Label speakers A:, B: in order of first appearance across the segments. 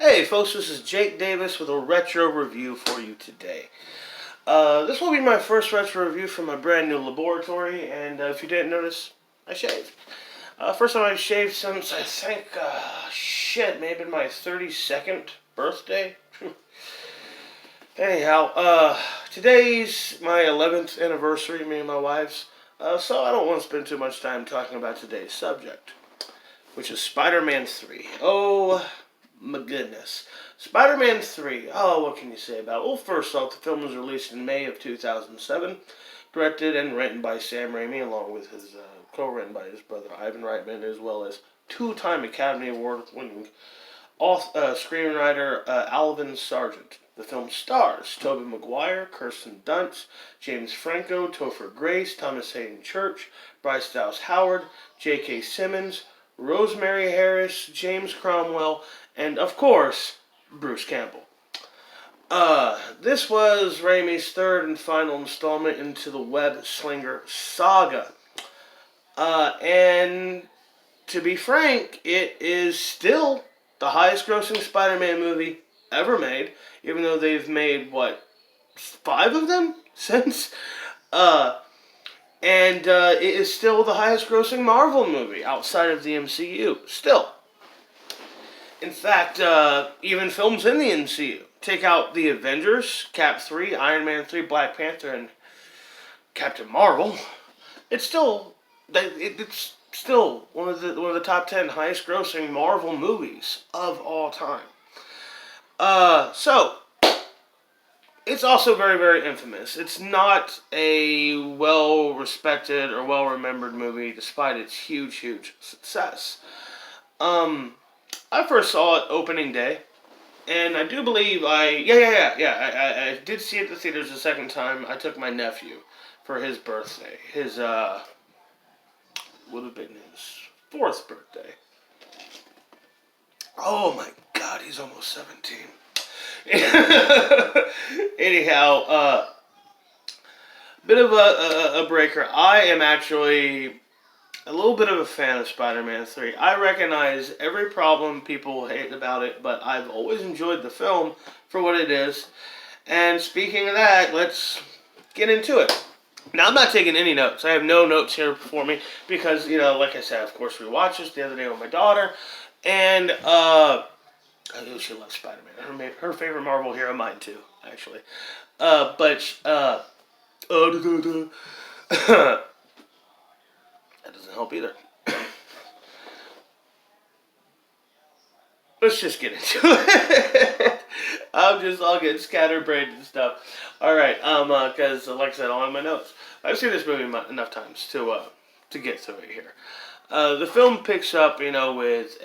A: Hey folks, this is Jake Davis with a retro review for you today. This will be my first retro review from my brand new laboratory, and if you didn't notice, I shaved. First time I shaved since I think, maybe my 32nd birthday. Anyhow, today's my 11th anniversary, me and my wife's, so I don't want to spend too much time talking about today's subject, which is Spider-Man 3. Oh, my goodness. Spider-Man 3. Oh, what can you say about it? Well, first off, the film was released in May of 2007, directed and written by Sam Raimi, along with his, co-written by his brother Ivan Reitman, as well as two-time Academy Award-winning screenwriter Alvin Sargent. The film stars Tobey Maguire, Kirsten Dunst, James Franco, Topher Grace, Thomas Hayden Church, Bryce Dallas Howard, J.K. Simmons, Rosemary Harris, James Cromwell, and of course, Bruce Campbell. This was Raimi's third and final installment into the Web Slinger saga. And to be frank, it is still the highest grossing Spider-Man movie ever made, even though they've made, 5 of them since? And it is still the highest grossing Marvel movie outside of the MCU. Still. In fact, even films in the MCU. Take out the Avengers, Cap 3, Iron Man 3, Black Panther, and Captain Marvel. It's still one of the top 10 highest grossing Marvel movies of all time. So it's also very, very infamous. It's not a well-respected or well-remembered movie, despite its huge, huge success. I first saw it opening day, and I do believe I did see it at the theaters the second time. I took my nephew for his birthday. His, would have been his 4th birthday. Oh my god, he's almost 17. Anyhow, bit of a breaker. I am actually a little bit of a fan of Spider-Man 3. I recognize every problem people hate about it, but I've always enjoyed the film for what it is. And speaking of that, let's get into it. Now, I'm not taking any notes. I have no notes here for me because, like I said, of course, we watched this the other day with my daughter, and I knew she loves Spider-Man. Her favorite Marvel hero, mine too, actually. That doesn't help either. Let's just get into it. I'll get scatterbrained and stuff. Alright, because, like I said, I'll have my notes. I've seen this movie enough times to get through it here. The film picks up, with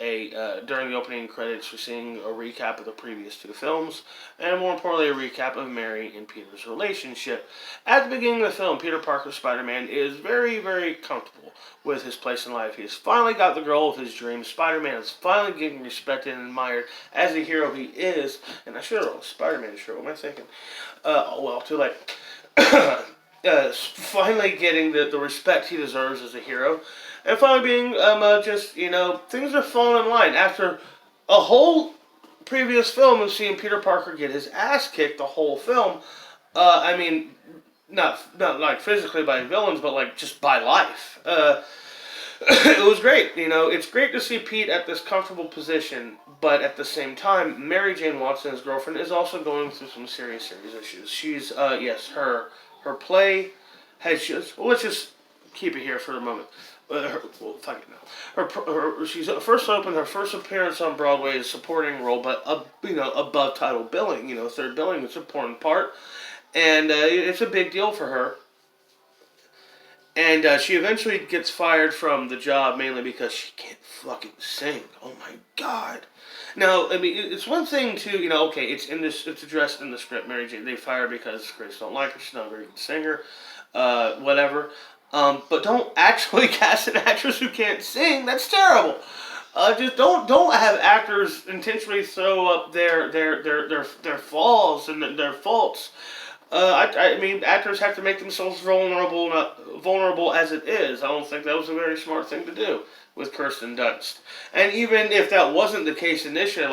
A: during the opening credits, you're seeing a recap of the previous 2 films, and more importantly, a recap of Mary and Peter's relationship. At the beginning of the film, Peter Parker Spider-Man is very, very comfortable with his place in life. He's finally got the girl of his dreams. Spider-Man is finally getting respected and admired as the hero he is, and I should have wrote Spider-Man shirt, what am I thinking? Too late. Finally getting the respect he deserves as a hero. And finally being, things are falling in line. After a whole previous film of seeing Peter Parker get his ass kicked the whole film, not like physically by villains, but like just by life. It was great. It's great to see Pete at this comfortable position, but at the same time, Mary Jane Watson, his girlfriend, is also going through some serious issues. She's, her play has just, let's just keep it here for a moment. Fuck it now. She's first opened her first appearance on Broadway as a supporting role, but above title billing. Third billing is an important part, and it's a big deal for her. And she eventually gets fired from the job mainly because she can't fucking sing. Oh my god. Now, it's one thing to, it's addressed in the script. Mary Jane, they fire her because Grace don't like her. She's not a very good singer. Whatever. But don't actually cast an actress who can't sing. That's terrible. Just don't have actors intentionally throw up their flaws and their faults I mean, actors have to make themselves vulnerable, not vulnerable as it is. I don't think that was a very smart thing to do with Kirsten Dunst. And even if that wasn't the case initially,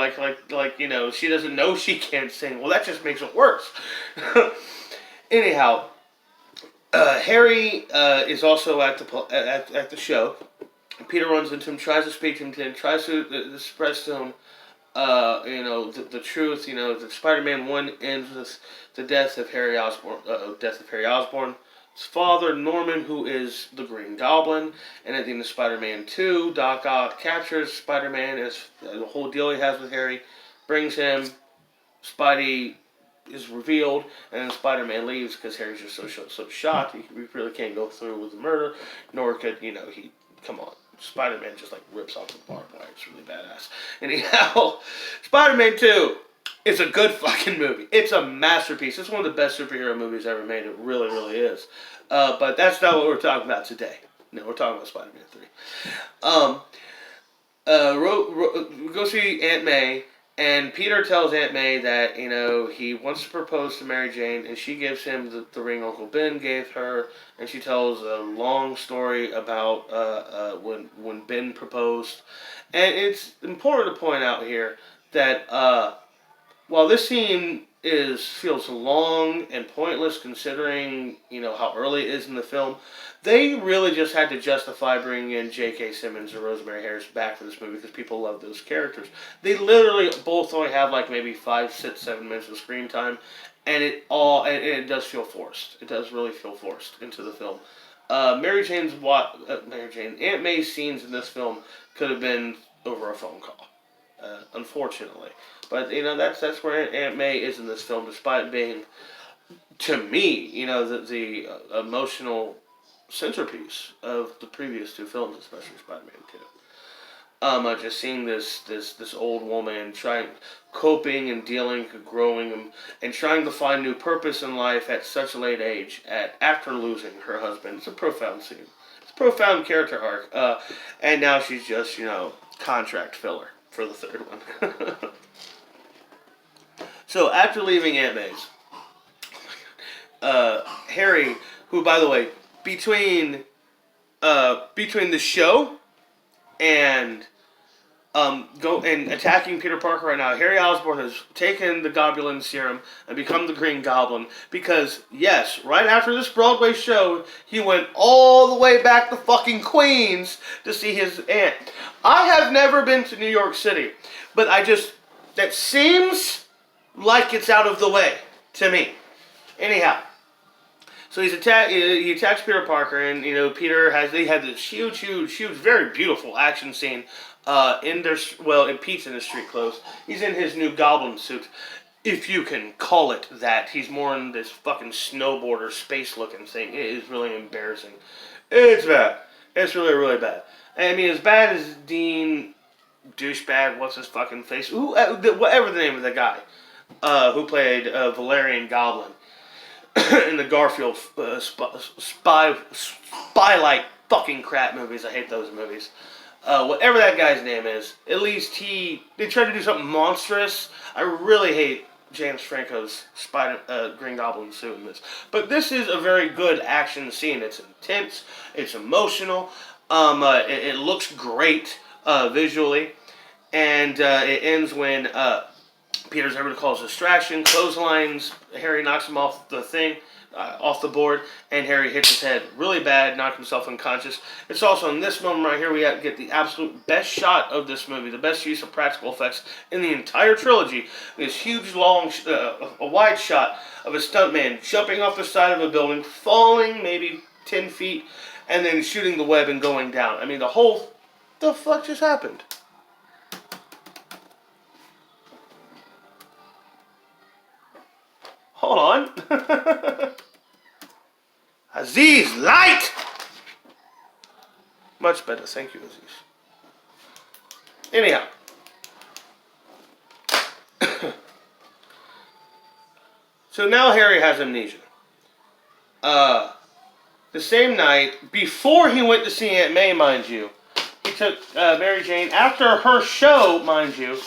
A: she doesn't know she can't sing. Well, that just makes it worse. Anyhow, Harry is also at the show. Peter runs into him, tries to speak to him, tries to express to him, the truth. That Spider-Man 1 ends with the death of Harry Osborn. His father, Norman, who is the Green Goblin, and at the end of Spider-Man 2, Doc Ock captures Spider-Man as the whole deal he has with Harry, brings him. Spidey is revealed, and then Spider-Man leaves because Harry's just so shocked he really can't go through with the murder, nor could he. Come on, Spider-Man just rips off the barbed wire. It's really badass. Anyhow, Spider-Man 2 is a good fucking movie. It's a masterpiece. It's one of the best superhero movies ever made. It really, really is. But that's not what we're talking about today. No, we're talking about Spider-Man 3. We go see Aunt May. And Peter tells Aunt May that, he wants to propose to Mary Jane, and she gives him the ring Uncle Ben gave her, and she tells a long story about when Ben proposed. And it's important to point out here that while this scene feels long and pointless considering, how early it is in the film, they really just had to justify bringing in J.K. Simmons and Rosemary Harris back for this movie because people love those characters. They literally both only have maybe 5, 6, 7 minutes of screen time, and it does feel forced. It does really feel forced into the film. Aunt May's scenes in this film could have been over a phone call, unfortunately. But that's where Aunt May is in this film, despite being, to me, the emotional centerpiece of the previous 2 films, especially Spider-Man 2. Just seeing this old woman coping and dealing, growing, and trying to find new purpose in life at such a late age, after losing her husband. It's a profound scene. It's a profound character arc. And now she's just, contract filler for the 3rd one. So after leaving Aunt May's, Harry, who, by the way, between the show and attacking Peter Parker right now, Harry Osborn has taken the Globulin serum and become the Green Goblin because, yes, right after this Broadway show, he went all the way back to fucking Queens to see his aunt. I have never been to New York City, but that seems like it's out of the way to me. Anyhow. So he attacks Peter Parker, and they had this huge, very beautiful action scene in Pete's in his street clothes. He's in his new Goblin suit, if you can call it that. He's more in this fucking snowboarder space looking thing. It is really embarrassing. It's bad. It's really, really bad. I mean, as bad as Dean douchebag, what's his fucking face? Whatever the name of the guy who played Valerian Goblin. In the Garfield spy-like fucking crap movies. I hate those movies. Whatever that guy's name is, at least they tried to do something monstrous. I really hate James Franco's Green Goblin suit in this. But this is a very good action scene. It's intense. It's emotional. It looks great visually. And it ends when Peter's able to call his distraction, clotheslines, Harry knocks him off the thing, off the board, and Harry hits his head really bad, knocks himself unconscious. It's also in this moment right here we get the absolute best shot of this movie, the best use of practical effects in the entire trilogy. This huge, long, a wide shot of a stuntman jumping off the side of a building, falling maybe 10 feet, and then shooting the web and going down. I mean, the fuck just happened? Hold on. Aziz, light! Much better, thank you, Aziz. Anyhow. So now Harry has amnesia. The same night, before he went to see Aunt May, mind you, he took Mary Jane, after her show, mind you,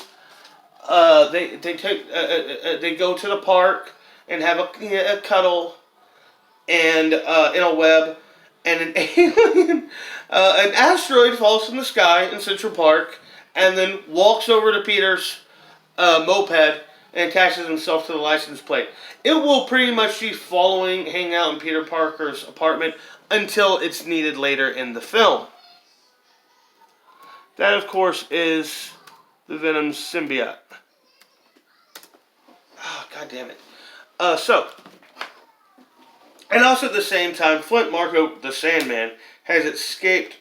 A: they go to the park. and have a cuddle and in a web, and an alien, an asteroid falls from the sky in Central Park, and then walks over to Peter's moped and attaches himself to the license plate. It will pretty much be following, hanging out in Peter Parker's apartment until it's needed later in the film. That, of course, is the Venom symbiote. Oh, God damn it. And also at the same time, Flint Marko, the Sandman, has escaped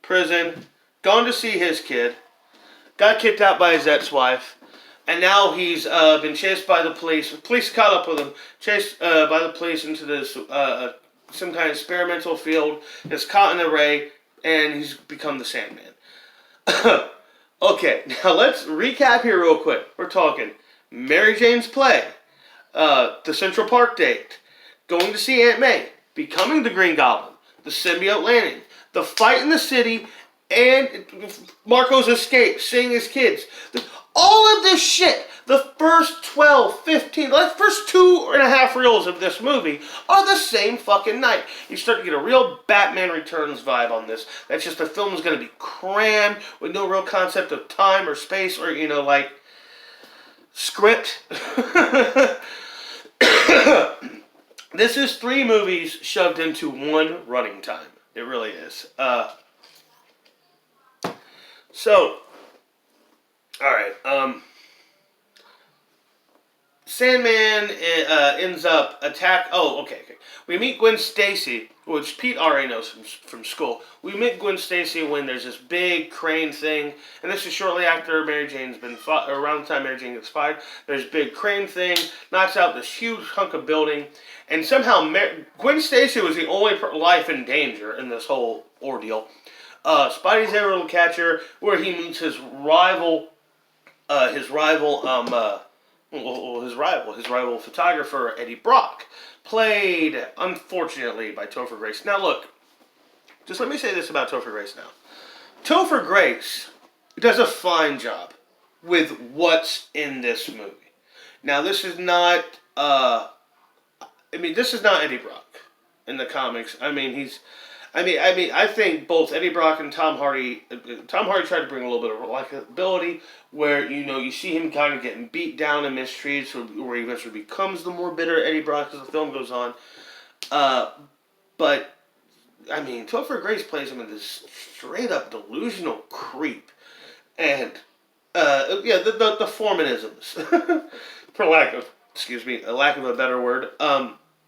A: prison, gone to see his kid, got kicked out by his ex-wife, and now he's been chased by the police. The police caught up with him, chased by the police into this some kind of experimental field. Is caught in a ray, and he's become the Sandman. Okay, now let's recap here real quick. We're talking Mary Jane's play, the Central Park date, going to see Aunt May, becoming the Green Goblin, the symbiote landing, the fight in the city, and Marco's escape, seeing his kids. All of this shit, the first 12, 15, the first 2.5 reels of this movie are the same fucking night. You start to get a real Batman Returns vibe on this. That's just the film is going to be crammed with no real concept of time or space or, script. This is 3 movies shoved into one running time. It really is. Alright, Sandman ends up okay. We meet Gwen Stacy, which Pete already knows from school. We meet Gwen Stacy when there's this big crane thing, and this is shortly after Mary Jane's been around the time Mary Jane gets fired. There's a big crane thing, knocks out this huge hunk of building, and somehow Gwen Stacy was the only life in danger in this whole ordeal. Spidey's able to catch her, where he meets his rival photographer, Eddie Brock, played, unfortunately, by Topher Grace. Now, look, just let me say this about Topher Grace now. Topher Grace does a fine job with what's in this movie. Now, this is not, this is not Eddie Brock in the comics. I think both Eddie Brock and Tom Hardy tried to bring a little bit of likability, where, you see him kind of getting beat down and mistreated, where he eventually becomes the more bitter Eddie Brock as the film goes on. But Topher Grace plays him as this straight up delusional creep. And, the Foremanisms, for lack of a better word,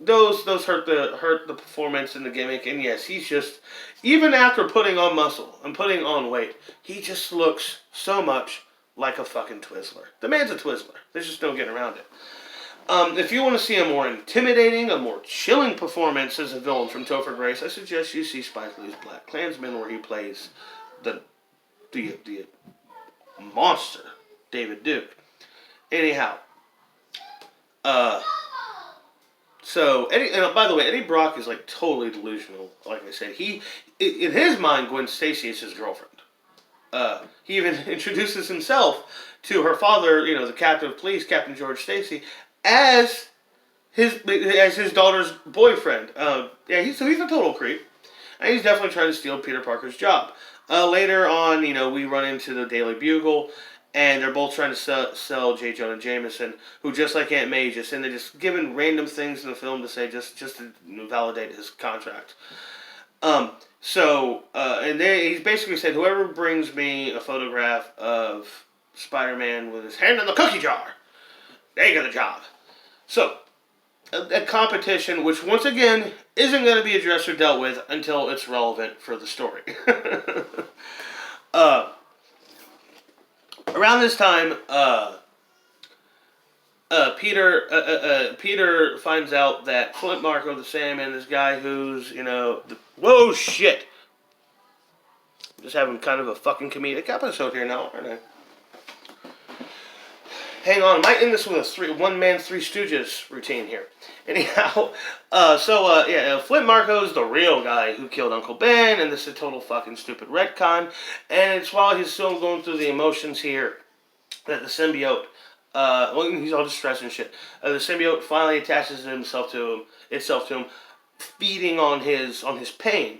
A: Those hurt the performance and the gimmick, and yes, he's just, even after putting on muscle and putting on weight, he just looks so much like a fucking Twizzler. The man's a Twizzler. There's just no getting around it. If you want to see a more intimidating, a more chilling performance as a villain from Topher Grace, I suggest you see Spike Lee's Black Klansman, where he plays the monster, David Duke. Anyhow, So, and by the way, Eddie Brock is totally delusional. Like I said, in his mind, Gwen Stacy is his girlfriend. He even introduces himself to her father, the captain of police, Captain George Stacy, as his daughter's boyfriend. He's a total creep, and he's definitely trying to steal Peter Parker's job. Later on, we run into the Daily Bugle. And they're both trying to sell J. Jonah Jameson, who, just like Aunt May, and they're just giving random things in the film to say just to validate his contract. And he basically said, whoever brings me a photograph of Spider-Man with his hand in the cookie jar, they get a job. So, a competition which, once again, isn't going to be addressed or dealt with until it's relevant for the story. Around this time, Peter finds out that Flint Marko, the Sandman, this guy who's, whoa, shit. I'm just having kind of a fucking comedic episode here now, aren't I? Hang on, I might end this with a one-man Three Stooges routine here. Anyhow, Flint Marko's the real guy who killed Uncle Ben, and this is a total fucking stupid retcon. And it's while he's still going through the emotions here that the symbiote Well, he's all distressed and shit. The symbiote finally attaches itself to him, feeding on his pain.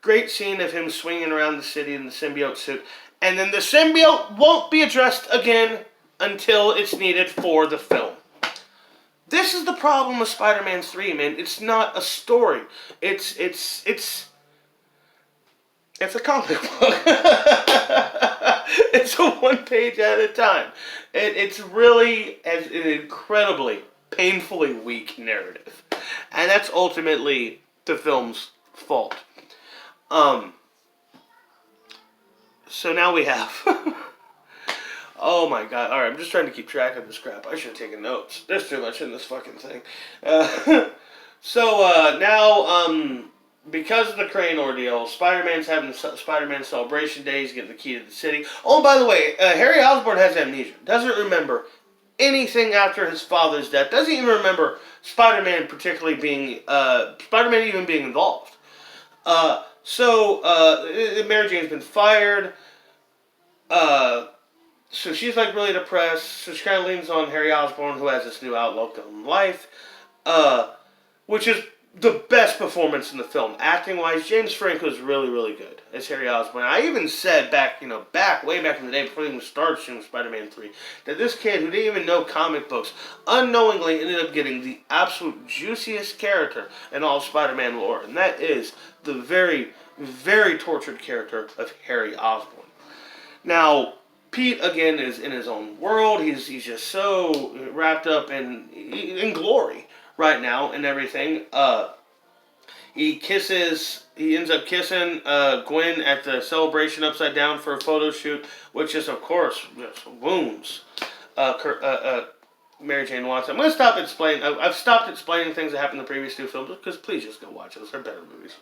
A: Great scene of him swinging around the city in the symbiote suit, and then the symbiote won't be addressed again until it's needed for the film. This is the problem with Spider-Man 3, man. It's not a story. It's a comic book. It's a one page at a time. It's really an incredibly, painfully weak narrative. And that's ultimately the film's fault. So now we have... Oh my god. Alright, I'm just trying to keep track of this crap. I should have taken notes. There's too much in this fucking thing. Now, because of the crane ordeal, Spider-Man's having Spider-Man Celebration Day. He's getting the key to the city. Oh, by the way, Harry Osborn has amnesia. Doesn't remember anything after his father's death. Doesn't even remember Spider-Man particularly being... Spider-Man even being involved. Mary Jane's been fired. So she's like really depressed. So she kind of leans on Harry Osborn, who has this new outlook on life, which is the best performance in the film, acting wise. James Franco's really, really good as Harry Osborn. I even said way back in the day before he even started shooting Spider-Man 3, that this kid who didn't even know comic books unknowingly ended up getting the absolute juiciest character in all of Spider-Man lore, and that is the very, very tortured character of Harry Osborn. Now, Pete, again, is in his own world. He's just so wrapped up in glory right now and everything. He ends up kissing Gwen at the celebration upside down for a photo shoot, which is, of course, just wounds Mary Jane Watson. I'm going to stop explaining. I've stopped explaining things that happened in the previous two films, because please just go watch those. They're better movies.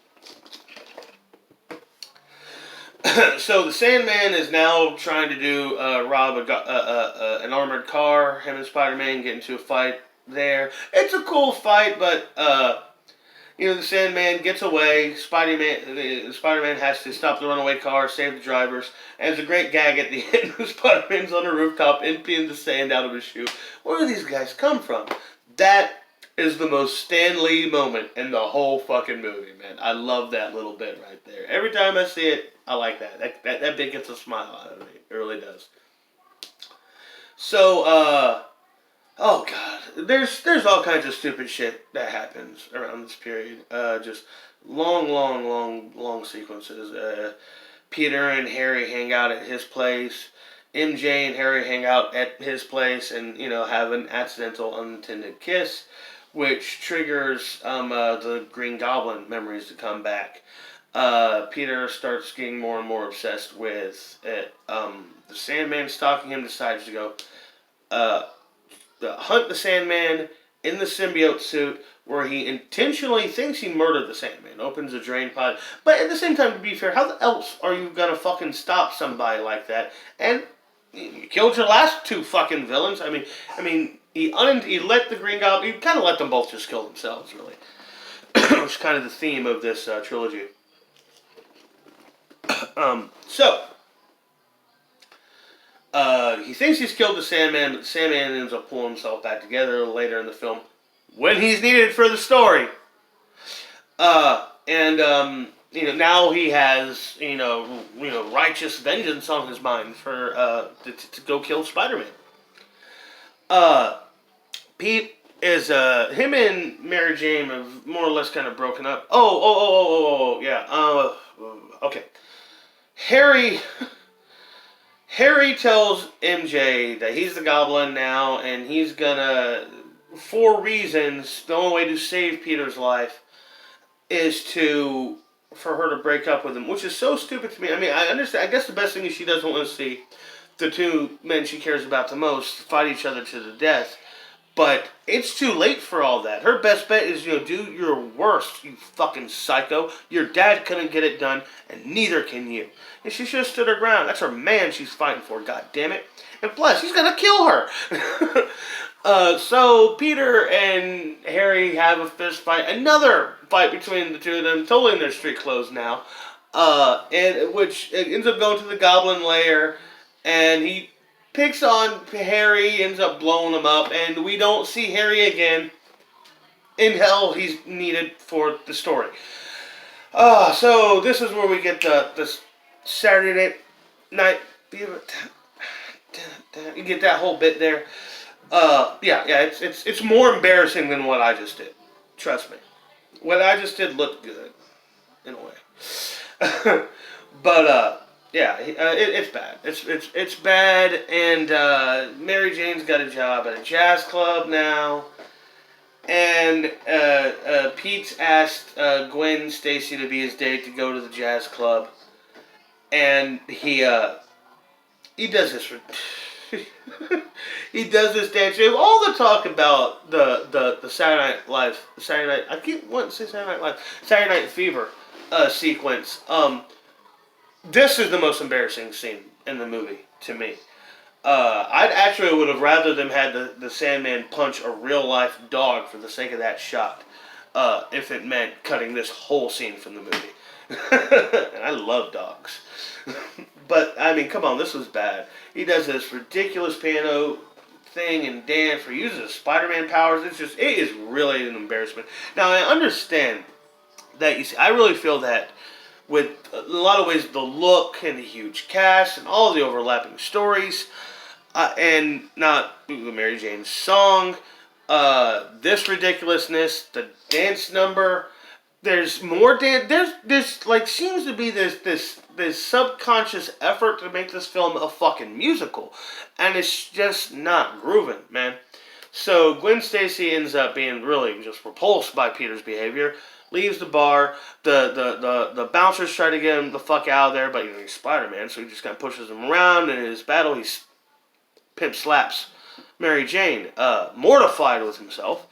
A: So the Sandman is now trying to rob an armored car. Him and Spider-Man get into a fight there. It's a cool fight, but the Sandman gets away. Spider-Man has to stop the runaway car, save the drivers. And there's a great gag at the end. Spider-Man's on a rooftop, emptying the sand out of his shoe. Where do these guys come from? That is the most Stan Lee moment in the whole fucking movie, man. I love that little bit right there. Every time I see it, I like that. That bit gets a smile out of me. It really does. So, oh god, there's all kinds of stupid shit that happens around this period. Just long sequences. Peter and Harry hang out at his place. MJ and Harry hang out at his place and, have an accidental unintended kiss, which triggers the Green Goblin memories to come back. Peter starts getting more and more obsessed with it. The Sandman stalking him, decides to go hunt the Sandman in the symbiote suit, where he intentionally thinks he murdered the Sandman, opens a drain pod. But at the same time, to be fair, how else are you gonna fucking stop somebody like that? And you killed your last two fucking villains. I mean, he let the Green Goblin. He kind of let them both just kill themselves, really. Which is kind of the theme of this trilogy. He thinks he's killed the Sandman, but the Sandman ends up pulling himself back together later in the film when he's needed for the story. Now he has, righteous vengeance on his mind for to go kill Spider-Man. Pete is him and Mary Jane have more or less kind of broken up. Yeah. Okay. Harry tells MJ that he's the Goblin now, and he's gonna, for reasons, the only way to save Peter's life is for her to break up with him, which is so stupid to me. I mean, I understand. I guess the best thing is she doesn't want to see the two men she cares about the most fight each other to the death. But it's too late for all that. Her best bet is, do your worst, you fucking psycho. Your dad couldn't get it done, and neither can you. And she should have stood her ground. That's her man she's fighting for, god damn it. And plus, he's gonna kill her. So Peter and Harry have a fist fight. Another fight between the two of them, totally in their street clothes now. Which ends up going to the Goblin lair, and he picks on Harry, ends up blowing him up, and we don't see Harry again until he's needed for the story. So this is where we get the Saturday night. You get that whole bit there. It's more embarrassing than what I just did. Trust me. What I just did looked good, in a way. But it's bad. It's bad, and Mary Jane's got a job at a jazz club now, and Pete's asked Gwen Stacy to be his date to go to the jazz club, and he does this for. He does this dance. All the talk about the Saturday Night Live, Saturday Night. I keep wanting to say Saturday Night Live, Saturday Night Fever sequence. This is the most embarrassing scene in the movie to me. I'd actually would have rather them had the Sandman punch a real life dog for the sake of that shot, if it meant cutting this whole scene from the movie. And I love dogs. But, I mean, come on, this was bad. He does this ridiculous piano thing and dance where he uses his Spider-Man powers. It is really an embarrassment. Now, I understand that, you see, I really feel that with a lot of ways the look and the huge cast and all the overlapping stories, and not Mary Jane's song, this ridiculousness, the dance number. There's more dance. There's like seems to be this subconscious effort to make this film a fucking musical, and it's just not grooving, man. So Gwen Stacy ends up being really just repulsed by Peter's behavior. Leaves the bar. The bouncers try to get him the fuck out of there, but he's Spider-Man, so he just kind of pushes him around. And in his battle, he pimp slaps Mary Jane. Mortified with himself,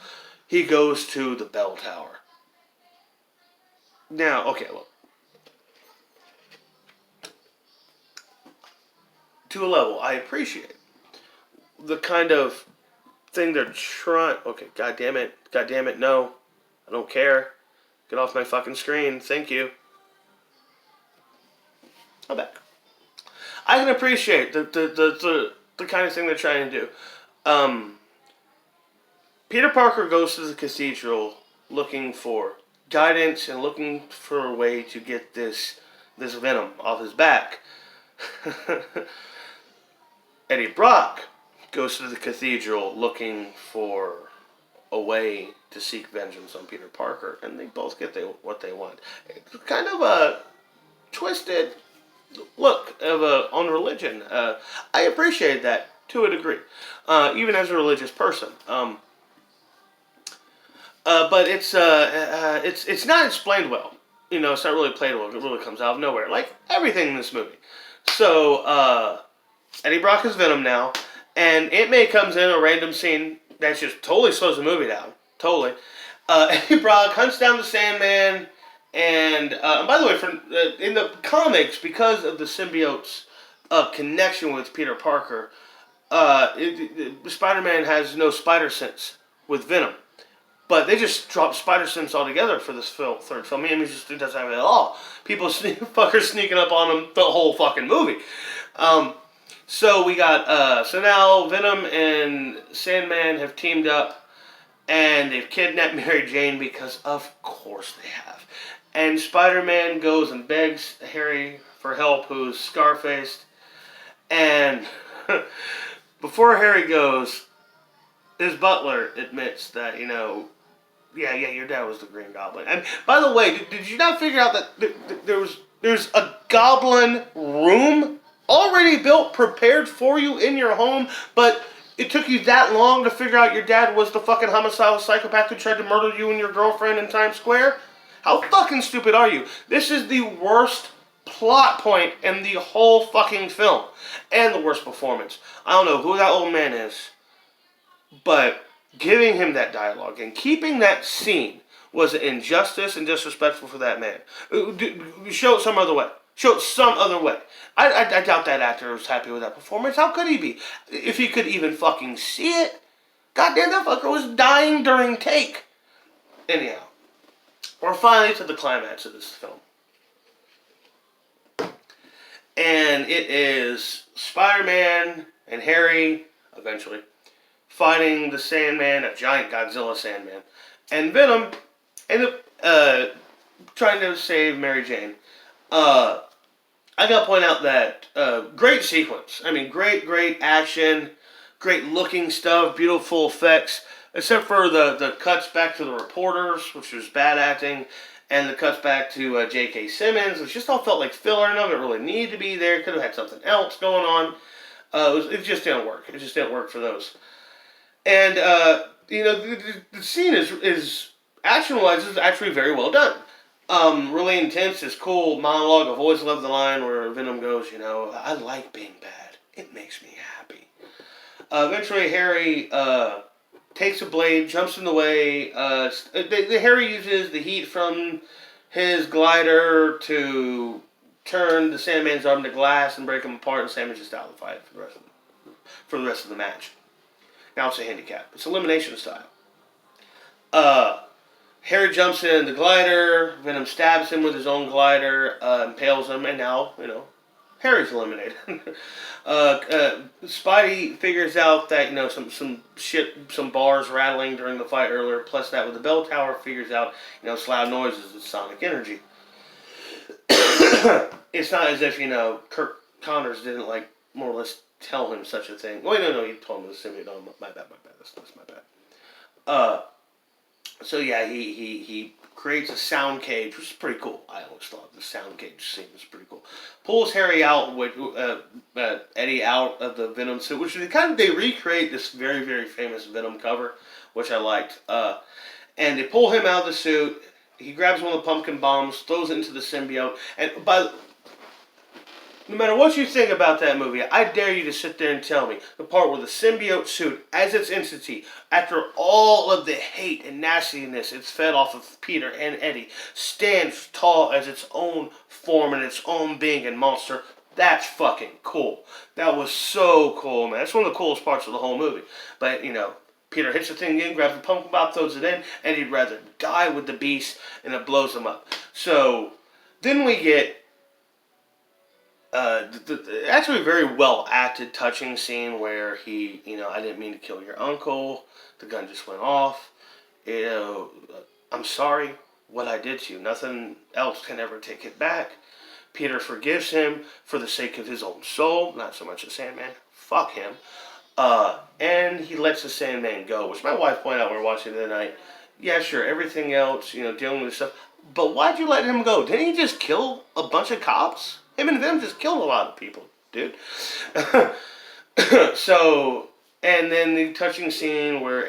A: he goes to the bell tower. Now, okay, look. To a level, I appreciate the kind of thing they're trying. Okay, God damn it, no, I don't care. Get off my fucking screen, thank you. I'm back. I can appreciate the kind of thing they're trying to do. Peter Parker goes to the cathedral looking for guidance and looking for a way to get this venom off his back. Eddie Brock goes to the cathedral looking for a way to seek vengeance on Peter Parker, and they both get what they want. It's kind of a twisted look on religion. I appreciate that to a degree, even as a religious person. But it's not explained well. You know, it's not really played well. It really comes out of nowhere, like everything in this movie. So Eddie Brock is Venom now, and Aunt May comes in a random scene that just totally slows the movie down. Totally. Eddie Brock hunts down the Sandman, and by the way, in the comics, because of the symbiote's connection with Peter Parker, Spider-Man has no spider sense with Venom. But they just dropped spider sense altogether for this third film. I mean, he just doesn't have it at all. People fuckers sneaking up on him the whole fucking movie. So we got, so now Venom and Sandman have teamed up, and they've kidnapped Mary Jane because of course they have. And Spider-Man goes and begs Harry for help, who's scar-faced. And before Harry goes, his butler admits that, yeah, your dad was the Green Goblin. And by the way, did you not figure out that there's a goblin room already built, prepared for you in your home, but it took you that long to figure out your dad was the fucking homicidal psychopath who tried to murder you and your girlfriend in Times Square? How fucking stupid are you? This is the worst plot point in the whole fucking film. And the worst performance. I don't know who that old man is, but giving him that dialogue and keeping that scene was an injustice and disrespectful for that man. Show it some other way. Show it some other way. I doubt that actor was happy with that performance. How could he be? If he could even fucking see it. Goddamn, that fucker was dying during take. Anyhow, we're finally to the climax of this film. And it is Spider-Man and Harry, eventually, fighting the Sandman, a giant Godzilla Sandman, and Venom end up trying to save Mary Jane. I gotta point out that great sequence. I mean, great action, great looking stuff, beautiful effects. Except for the cuts back to the reporters, which was bad acting, and the cuts back to J.K. Simmons, which just all felt like filler. None of it really needed to be there. Could have had something else going on. It just didn't work. It just didn't work for those. And the scene is action-wise is actually very well done. Really intense. This cool monologue. I've always loved the line where Venom goes, I like being bad. It makes me happy. Eventually, Harry takes a blade, jumps in the way. Harry uses the heat from his glider to turn the Sandman's arm to glass and break him apart, and Sandman's just out of the fight for the rest of the match. Now it's a handicap. It's elimination style. Harry jumps in the glider. Venom stabs him with his own glider, impales him, and now, Harry's eliminated. Spidey figures out that, some bars rattling during the fight earlier, plus that with the bell tower, figures out, it's loud noises, it's sonic energy. It's not as if, Kirk Connors didn't, more or less tell him such a thing. Wait, no, he told him the symbiote. Oh, my bad, that's my bad. So yeah, he creates a sound cage, which is pretty cool. I always thought the sound cage scene was pretty cool. Pulls Harry out with Eddie out of the Venom suit, which they recreate this very, very famous Venom cover, which I liked. And they pull him out of the suit. He grabs one of the pumpkin bombs, throws it into the symbiote, and no matter what you think about that movie, I dare you to sit there and tell me the part where the symbiote suit, as its entity, after all of the hate and nastiness it's fed off of Peter and Eddie, stands tall as its own form and its own being and monster. That's fucking cool. That was so cool, man. That's one of the coolest parts of the whole movie. But, Peter hits the thing in, grabs the pumpkin bomb, throws it in, and he'd rather die with the beast, and it blows him up. So, then we get actually a very well acted, touching scene where he, I didn't mean to kill your uncle. The gun just went off. I'm sorry what I did to you. Nothing else can ever take it back. Peter forgives him for the sake of his own soul, not so much the Sandman. Fuck him. And he lets the Sandman go, which my wife pointed out when we were watching the other night. Yeah, sure, everything else, dealing with stuff. But why'd you let him go? Didn't he just kill a bunch of cops? Him and them just killed a lot of people, dude. So, and then the touching scene where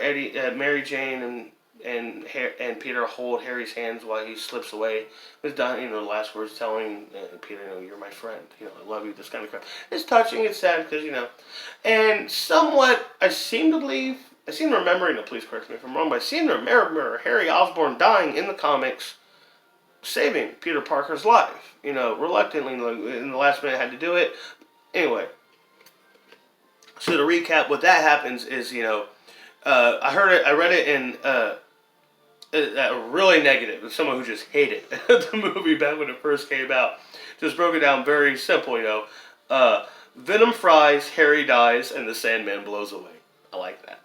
A: Mary Jane and Peter hold Harry's hands while he slips away. Was done, the last words telling Peter, you're my friend. I love you, this kind of crap. It's touching, it's sad, because, And somewhat, I seem to remembering, please correct me if I'm wrong, but I seem to remember Harry Osborn dying in the comics, saving Peter Parker's life. Reluctantly, in the last minute, had to do it. Anyway, so to recap, what that happens is, I read it in really negative, as someone who just hated the movie back when it first came out. Just broke it down very simple, Venom fries, Harry dies, and the Sandman blows away. I like that.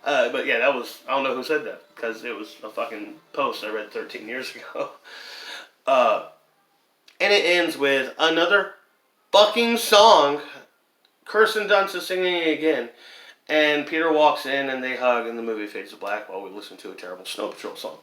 A: But yeah, I don't know who said that, because it was a fucking post I read 13 years ago. And it ends with another fucking song. Kirsten Dunst is singing it again. And Peter walks in and they hug and the movie fades to black while we listen to a terrible Snow Patrol song.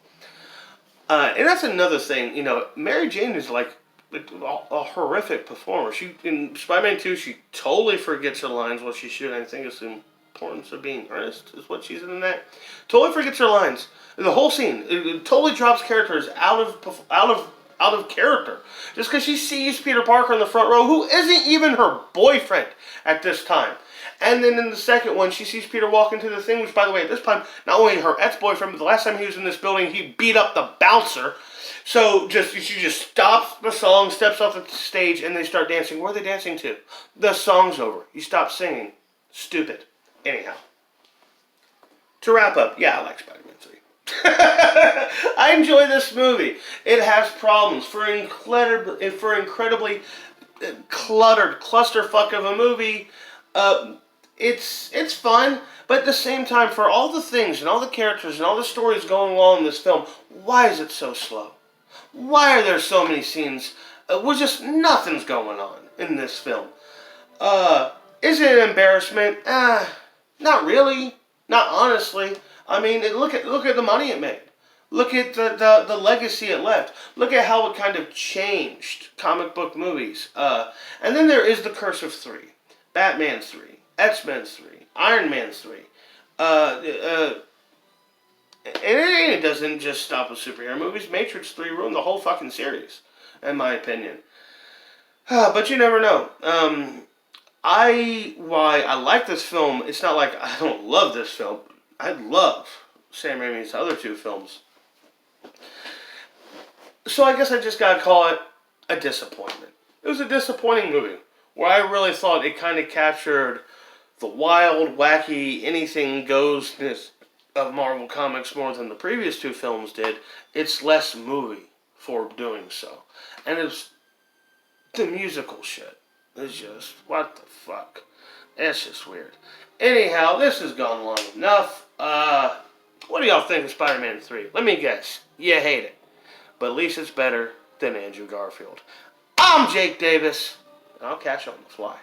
A: And that's another thing, Mary Jane is like a horrific performer. In Spider-Man 2, she totally forgets her lines while she should. I think it's the importance of being earnest is what she's in that. Totally forgets her lines. The whole scene, it totally drops characters out of character. Just because she sees Peter Parker in the front row, who isn't even her boyfriend at this time. And then in the second one, she sees Peter walk into the thing, which, by the way, at this time, not only her ex-boyfriend, but the last time he was in this building, he beat up the bouncer. So she just stops the song, steps off the stage, and they start dancing. Where are they dancing to? The song's over. You stop singing. Stupid. Anyhow. To wrap up, yeah, I like Spider-Man 3. I enjoy this movie. It has problems. For incredibly cluttered clusterfuck of a movie. It's fun, but at the same time, for all the things and all the characters and all the stories going along in this film, why is it so slow? Why are there so many scenes where just nothing's going on in this film? Is it an embarrassment? Not really. Not honestly. I mean, look at the money it made. Look at the legacy it left. Look at how it kind of changed comic book movies. And then there is the Curse of 3. Batman 3. X-Men 3. Iron Man 3. And it doesn't just stop with superhero movies. Matrix 3 ruined the whole fucking series, in my opinion. But you never know. Why I like this film, it's not like I don't love this film. I love Sam Raimi's other two films. So I guess I just gotta call it a disappointment. It was a disappointing movie, where I really thought it kind of captured the wild, wacky, anything goesness of Marvel Comics more than the previous two films did. It's less movie for doing so. And it's the musical shit. It's just, what the fuck? It's just weird. Anyhow, this has gone long enough. What do y'all think of Spider-Man 3? Let me guess. You hate it. But at least it's better than Andrew Garfield. I'm Jake Davis, and I'll catch you on the fly.